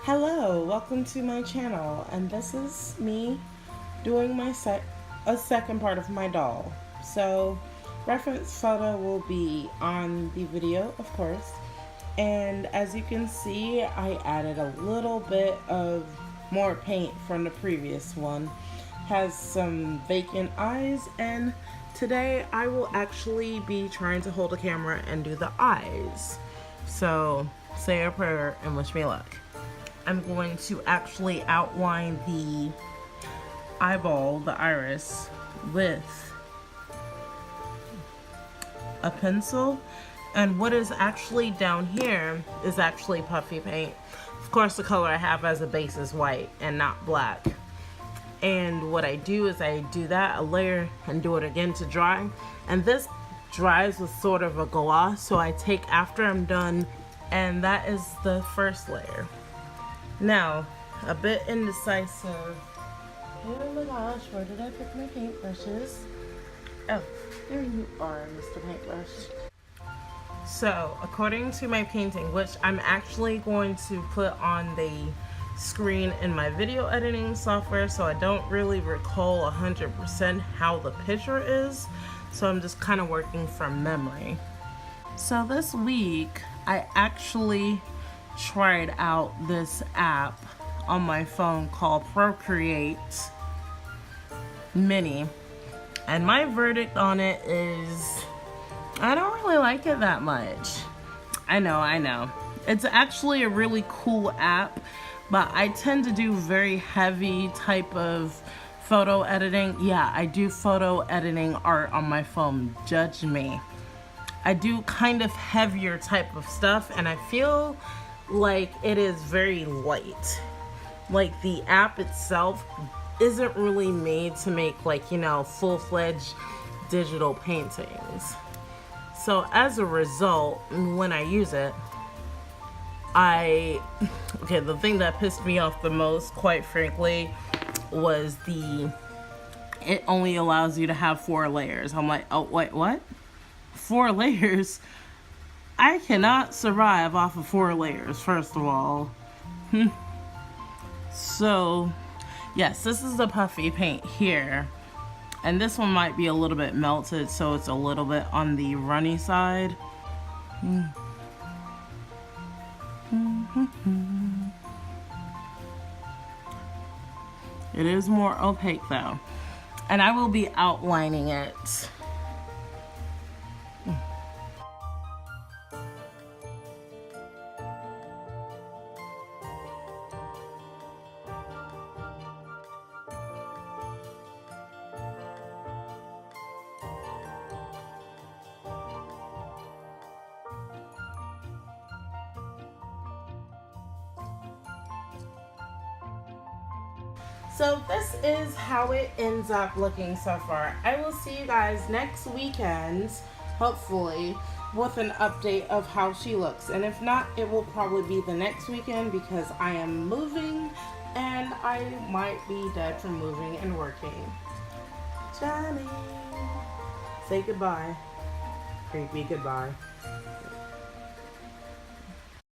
Hello, welcome to my channel, and this is me doing a second part of my doll. So, reference photo will be on the video, of course, and as you can see, I added a little bit of more paint from the previous one. Has some vacant eyes, and today I will actually be trying to hold the camera and do the eyes. So, say a prayer and wish me luck. I'm going to actually outline the eyeball, the iris, with a pencil. And what is actually down here is actually puffy paint. Of course, the color I have as a base is white and not black. And what I do is I do that, a layer, and do it again to dry. And this dries with sort of a gloss, so I take after I'm done, and that is the first layer. Now, a bit indecisive. Oh my gosh, where did I put my paintbrushes? Oh, there you are, Mr. Paintbrush. So, according to my painting, which I'm actually going to put on the screen in my video editing software, so I don't really recall 100% how the picture is, so I'm just kind of working from memory. So this week, I actually tried out this app on my phone called Procreate Mini, and my verdict on it is I don't really like it that much. I know it's actually a really cool app, but I tend to do very heavy type of photo editing. Yeah, I do photo editing art on my phone, judge me. I do kind of heavier type of stuff, and I feel like it is very light. Like the app itself isn't really made to make, like, you know, full-fledged digital paintings. So as a result, when I use it, okay, the thing that pissed me off the most, quite frankly, was it only allows you to have 4 layers. I'm like, oh wait, what? 4 layers? I cannot survive off of 4 layers, first of all. So, yes, this is the puffy paint here. And this one might be a little bit melted, so it's a little bit on the runny side. It is more opaque though. And I will be outlining it. So this is how it ends up looking so far. I will see you guys next weekend, hopefully, with an update of how she looks. And if not, it will probably be the next weekend because I am moving and I might be dead from moving and working. Johnny, say goodbye. Creepy goodbye.